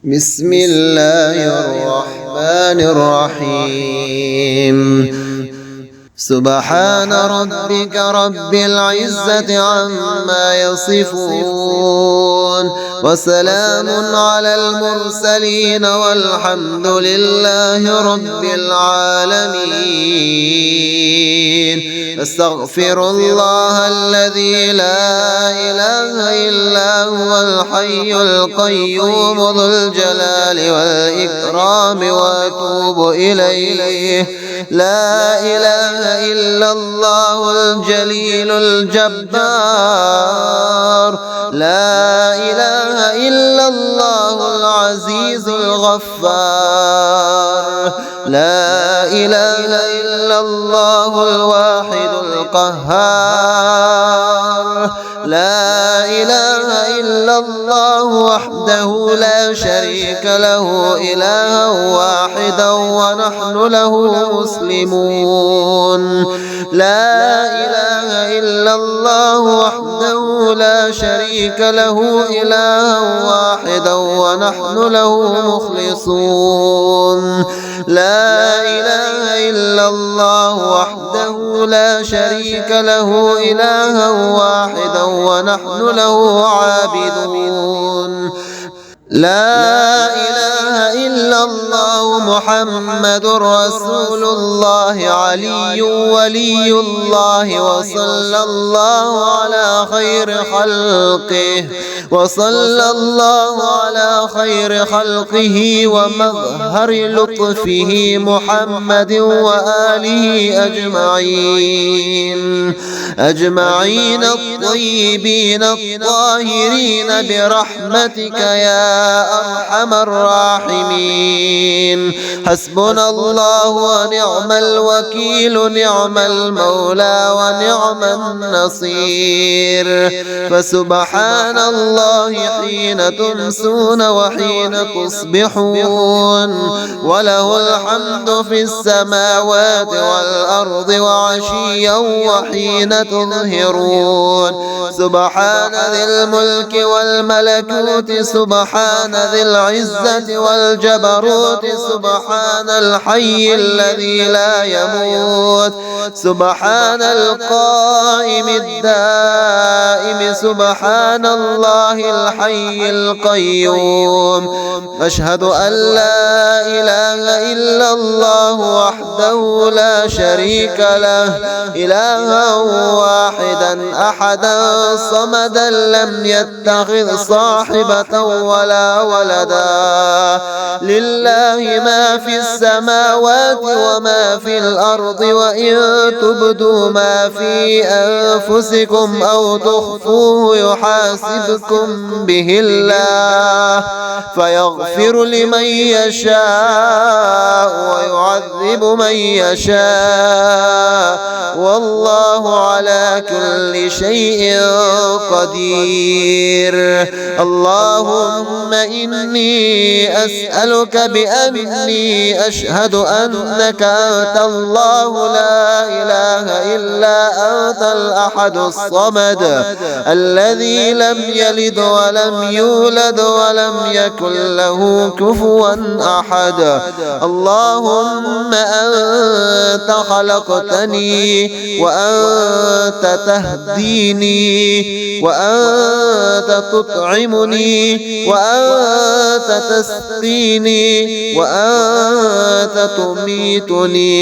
بسم الله الرحمن الرحيم. سبحان ربك رب العزة عما يصفون، وسلام على المرسلين، والحمد لله رب العالمين. استغفر الله الذي لا إله إلا هو الحي القيوم ذو الجلال والإكرام، وأتوب إليه. لا إله إلا الله الجليل الجبار، لا إله إلا الله العزيز الغفار، لا إله إلا الله الواحد القهار، لا إله إلا الله وحده لا شريك له إلها واحدا ونحن له مسلمون. لا إله إلا الله وحده لا شريك له إلها واحدا ونحن له مخلصون. لا إله إلا الله وحده لا شريك له إلها واحدا ونحن له عابدون. لا إله إلا الله محمد رسول الله علي ولي الله، وصلى الله على خير خلقه، وصلى الله على خير خلقه ومظهر لطفه محمد وآله أجمعين الطيبين الطاهرين برحمتك يا أرحم الراحمين. حسبنا الله ونعم الوكيل، نعم المولى ونعم النصير. فسبحان الله حين تمسون وحين تصبحون، وله الحمد في السماوات والأرض وعشيا وحين تظهرون. سبحان ذي الملك والملكوت، سبحان ذي العزة والجبروت، سبحان الحي الذي لا يموت، سبحان القائم الدائم، سبحان الله الحي القيوم. أشهد أن لا إله إلا الله وحده لا شريك له، إلها واحدا أحدا صمدا لم يتخذ صاحبة ولا ولدا. لله ما في السماوات وما في الأرض، وإن تبدوا ما في أنفسكم أو تخفوه يحاسبكم به الله، فيغفر لمن يشاء ويعذب من يشاء، والله على كل شيء قدير. اللهم إني أسألك بأني أشهد أنك أنت الله لا إله إلا أنت الأحد الصمد، الذي لم يلد ولم يولد ولم يكن له كفوا أحد. اللهم أنت خلقتني، وأنت تهديني، وأنت تطعمني، وأنت تسقيني، وأنت تميتني.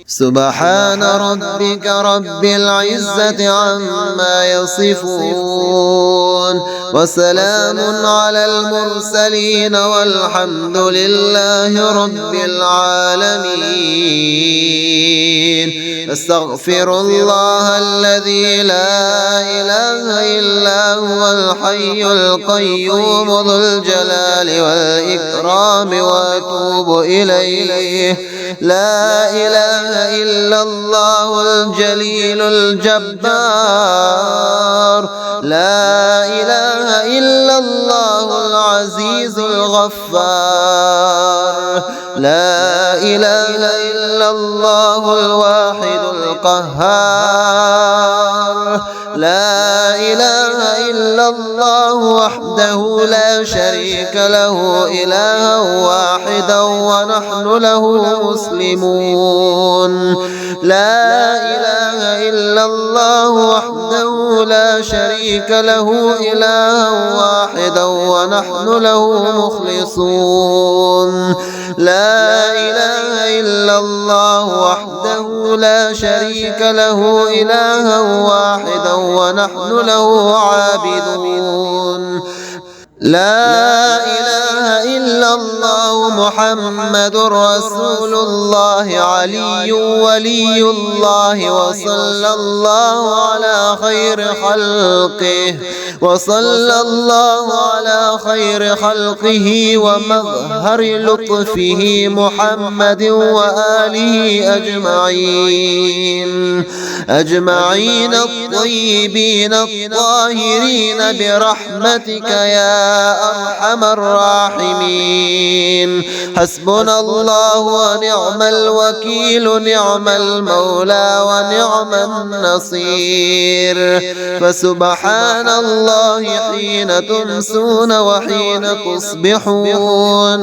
سبحان ربك رب العزة عما يصفون، وسلام على المرسلين، والحمد لله رب العالمين. استغفر الله الذي لا إله إلا هو الحي القيوم ذو الجلال والإكرام، وأتوب إليه. لا إله إلا الله الجليل الجبار، لا إله إلا الله العزيز الغفار، لا إله إلا الله الواحد القهار، لا إله إلا الله وحده لا شريك له إلها واحدا ونحن له مسلمون لا إله إلا الله وحده لا شريك له إلها واحدا ونحن له مخلصون لا إله إلا الله وحده لا شريك له إلها واحدا ونحن له عابدون لا إله إلا الله محمد رسول الله علي ولي الله وصلى الله على خير خلقه ومظهر لطفه محمد وآله أجمعين الطيبين الطاهرين برحمتك يا أرحم الراحمين حسبنا الله ونعم الوكيل نعم المولى ونعم النصير فسبحان الله حين تمسون وحين تصبحون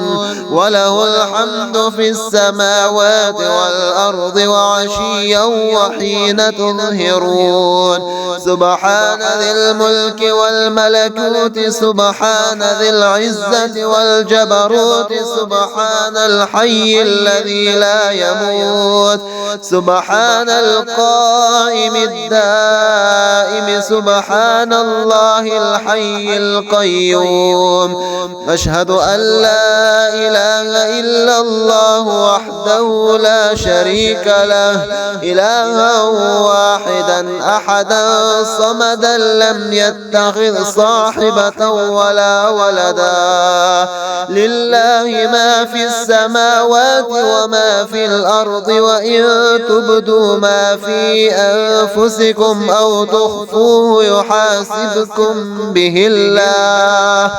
وله الحمد في السماوات والأرض وعشيا وحين تظهرون سبحان ذي الملك والملكوت سبحان ذي العزة والجبروت سبحان الحي الذي لا يموت سبحان القائم الدائم سبحان الله الحي القيوم أشهد أن لا إله إلا الله وحده لا شريك له إلها واحدا أحدا صمدا لم يتخذ صاحبة ولا ولدا لله ما في السماوات وما في الأرض وإن تبدوا ما في أنفسكم أو تخفوه يحاسبكم به الله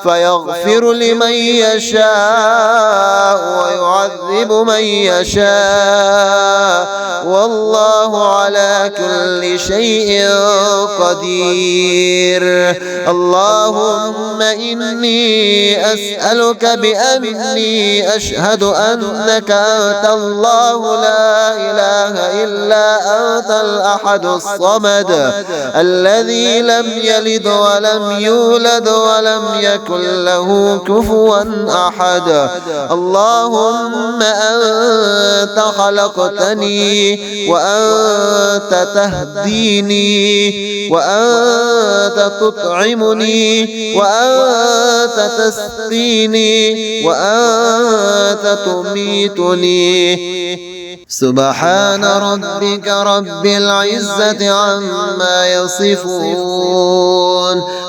فيغفر لمن يشاء ويعذب من يشاء والله على كل شيء قدير اللهم إني أسألك بأني أشهد أنك أنت الله لا إله إلا أنت الأحد الصمد الذي لم يلد ولم يولد ولم يكن له كفوا أحد اللهم أنت خلقتني وأنت تهديني وأنت تطعمني وأنت تسقيني وأنت تميتني سبحان ربك رب العزة عما يصفون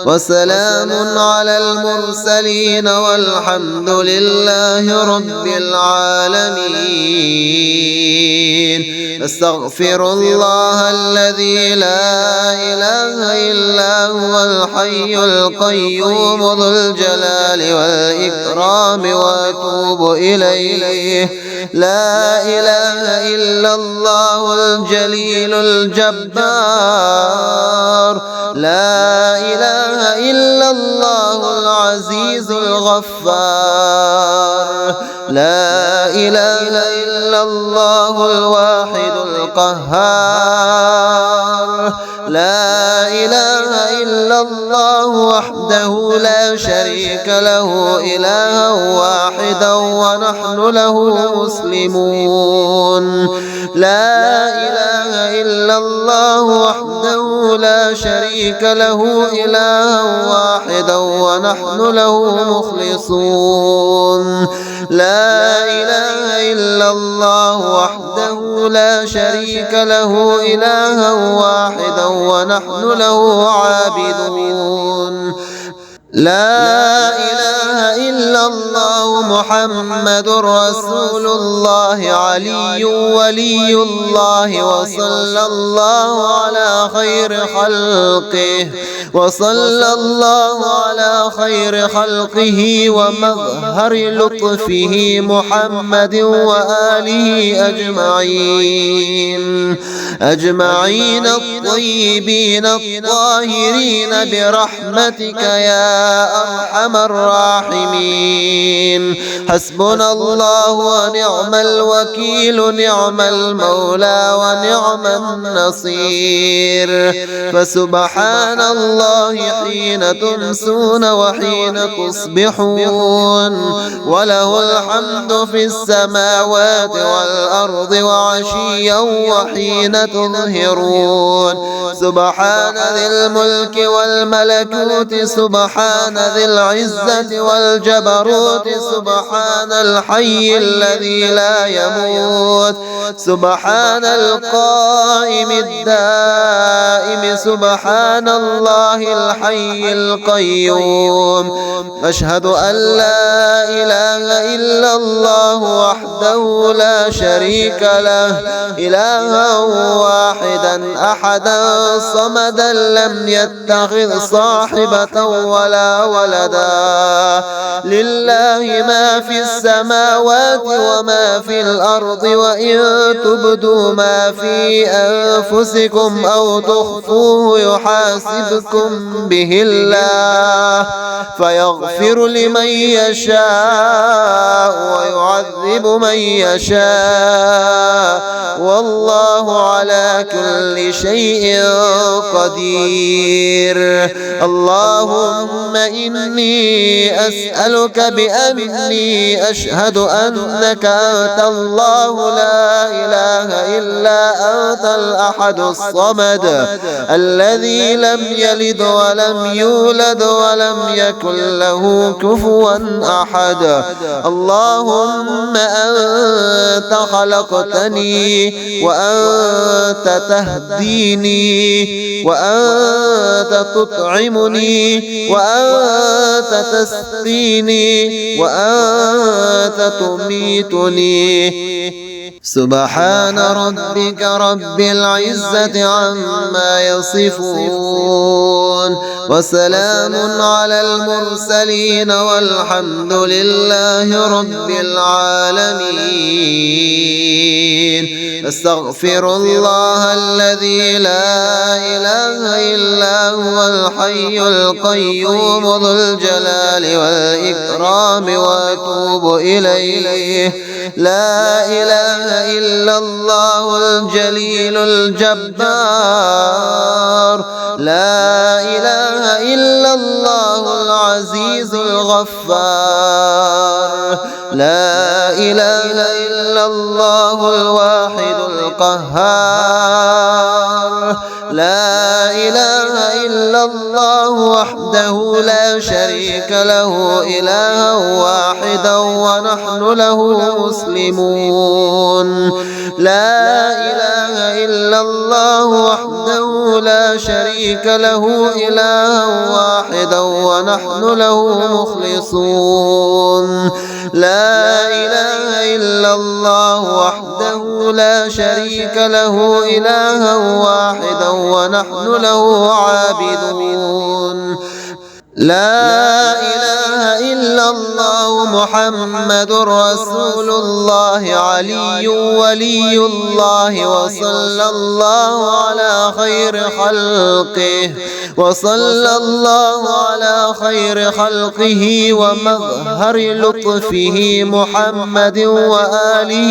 وسلام على المرسلين والحمد لله رب العالمين استغفر الله الذي لا إله إلا هو الحي القيوم ذو الجلال والإكرام وأتوب إليه لا إله إلا الله الجليل الجبار لا إله إلا الله العزيز الغفار لا إله إلا الله الواحد القهار لا إله إلا الله وحده لا شريك له إلها واحدا ونحن له مسلمون لا إله إلا الله وحده لا شريك له إلها واحدا ونحن له مخلصون لا إله إلا الله وحده لا شريك له إلها واحدا ونحن له عابدون لا إله إلا الله محمد رسول الله علي ولي الله وصلى الله على خير خلقه ومظهر لطفه محمد وآله أجمعين الطيبين الطاهرين برحمتك يا أرحم الراحمين. حسبنا الله ونعم الوكيل نعم المولى ونعم النصير. فسبحان الله حين تمسون وحين تصبحون وله الحمد في السماوات والأرض وعشيا وحين تظهرون. سبحان ذي الملك والملكوت سبحان ذي العزة والجبروت سبحان الحي الذي لا يموت سبحان القائم الدائم سبحان الله الحي القيوم. أشهد أن لا إله إلا الله وحده لا شريك له إلها واحدا أحدا صمدا لم يتخذ صاحبة ولا ولدا. لله ما في السماوات وما في الأرض وإن تبدوا ما في أنفسكم أو تخفوه يحاسبكم به الله فيغفر لمن يشاء ويعذب من يشاء والله على كل شيء قدير. اللهم إني أسألك بأني أشهد أنك أنت الله لا إله إلا أنت الأحد الصمد الذي لم يلد ولم يولد ولم يكن له كفوا أحد. اللهم أنت خلقتني وأنت تهديني وأنت تطعمني وأنت تسقيني وأنت تميتني. سبحان ربك رب العزة عما يصفون وسلام على المرسلين والحمد لله رب العالمين. استغفر الله الذي لا إله إلا هو الحي القيوم ذو الجلال والإكرام وأتوب إليه. لا إله إلا الله الجليل الجبار. لا إله إلا الله العزيز الغفار. لا إله إلا الله الواحد القهار. لا إله إلا الله وحده لا شريك له إلها واحدا ونحن له مسلمون. لا إله إلا الله وحده لا شريك له إلها واحدا ونحن له مخلصون. لا إله إلا الله وحده لا شريك له إلها واحدا ونحن له عابدون. لا إله إلا الله محمد رسول الله علي ولي الله وصلى الله على خير خلقه ومظهر لطفه محمد وآله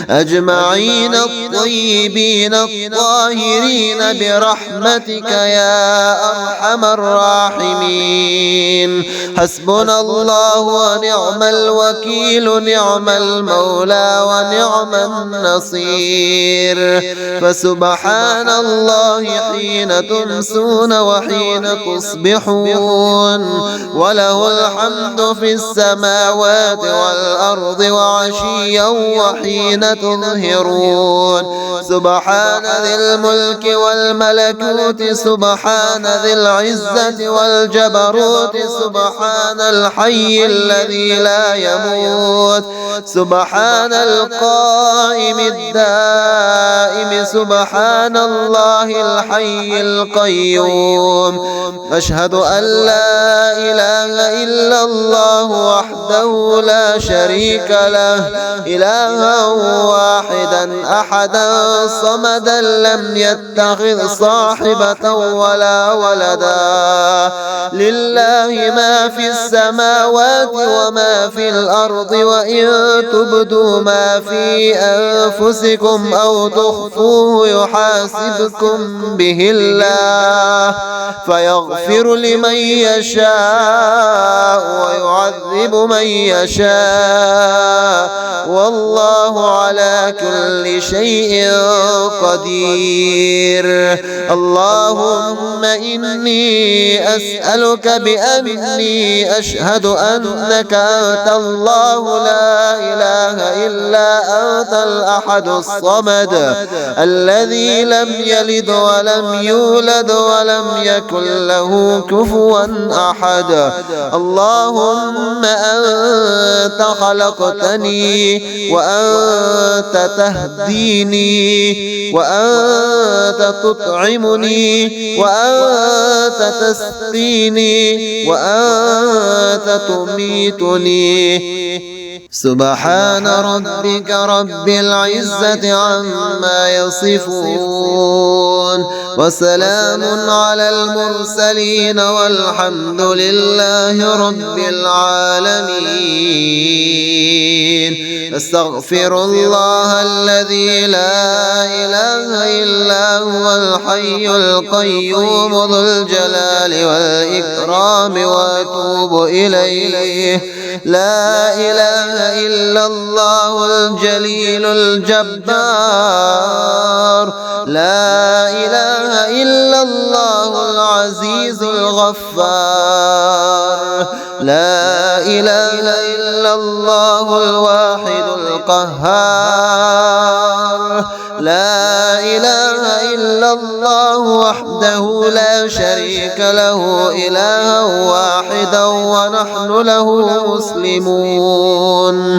أجمعين الطيبين الطاهرين برحمتك يا أرحم الراحمين. حسبنا الله ونعم الوكيل نعم المولى ونعم النصير. فسبحان الله الله حين تمسون وحين تصبحون وله الحمد في السماوات والأرض وعشيا وحين تظهرون سبحان ذي الملك والملكوت سبحان ذي العزة والجبروت سبحان الحي الذي لا يموت سبحان القائم الدائم سبحان الله الحي القيوم أشهد أن لا إله إلا الله وحده لا شريك له إلها واحدا أحدا صمدا لم يتخذ صاحبة ولا ولدا لله ما في السماوات وما في الأرض وإن تبدوا ما في أنفسكم أو تخفوه يحاسبكم به الله فيغفر لمن يشاء ويعذب من يشاء والله على كل شيء قدير اللهم إني أسألك بأني أشهد أنك أنت الله لا إله إلا أنت الأحد الصمد الذي لم يلد ولم يولد ولم يكن له كفوا أحد اللهم أنت خلقتني وأنت تهديني وأنت تطعمني وأنت تسقيني وأنت تميتني سبحان ربك رب العزة عما يصفون وسلام على المرسلين والحمد لله رب العالمين استغفر الله الذي لا إله إلا هو الحي القيوم ذو الجلال والإكرام وأتوب إليه لا إله إلا الله الجليل الجبار لا إله إلا الله العزيز الغفار لا إله إلا الله الواحد القهار لا إله إلا الله وحده لا شريك له إلها واحدا ونحن له مسلمون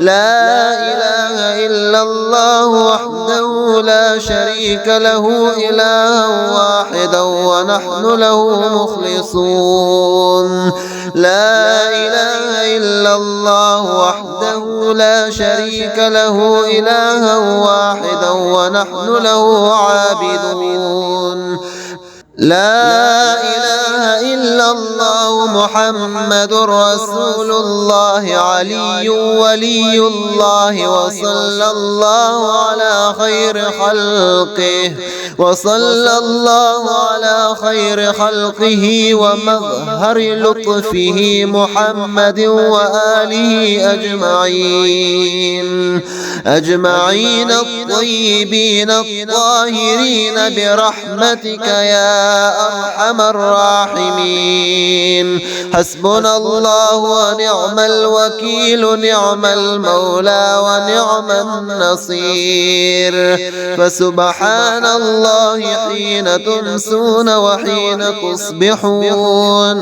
لا إله إلا الله وحده لا شريك له إلها واحدا ونحن له مخلصون لا إله إلا الله وحده لا شريك له إلها واحدا ونحن له عابدون لا إله إلا الله محمد رسول الله علي ولي الله وصلى الله على خير خلقه وصلى الله على خير خلقه ومظهر لطفه محمد وآله أجمعين الطيبين الطاهرين برحمتك يا أرحم الراحمين حسبنا الله ونعم الوكيل نعم المولى ونعم النصير فسبحان الله حين تمسون وحين تصبحون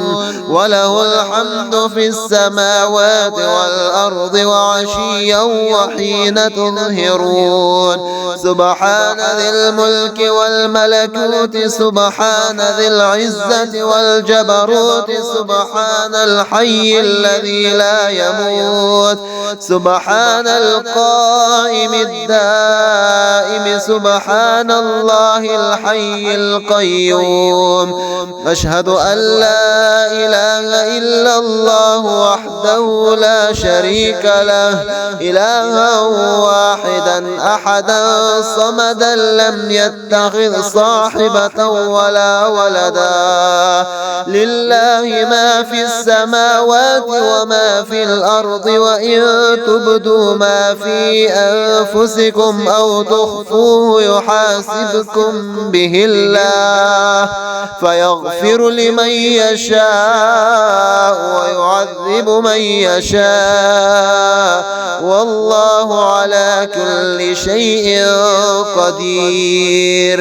وله الحمد في السماوات والأرض وعشيا وحين تظهرون سبحان ذي الملك والملكوت سبحان ذي العزة والجبروت سبحان الحي الذي لا يموت سبحان القائم الدائم سبحان الله الحي القيوم أشهد أن لا إله إلا الله وحده لا شريك له إلها واحدا أحدا صمدا لم يتخذ صاحبة ولا ولدا لله ما في السماوات وما في الأرض وإن تبدوا ما في أنفسكم أو تخفوه يحاسبكم يحكم به الله فيغفر لمن يشاء ويعذب من يشاء والله على كل شيء قدير.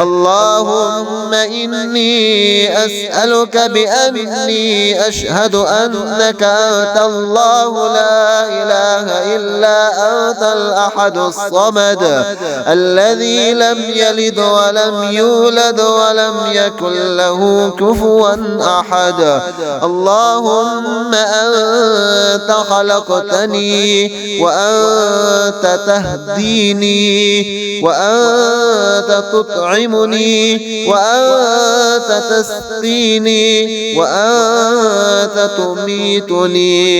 اللهم إني أسألك بأني أشهد أنك أنت الله لا إله إلا أنت الأحد الصمد الذي لم يلد ولم يولد ولم يكن له كفوا أحد. اللهم أنت خلقتني وأنت تهديني وأنت تطعمني وأنت تسقيني وأنت تميتني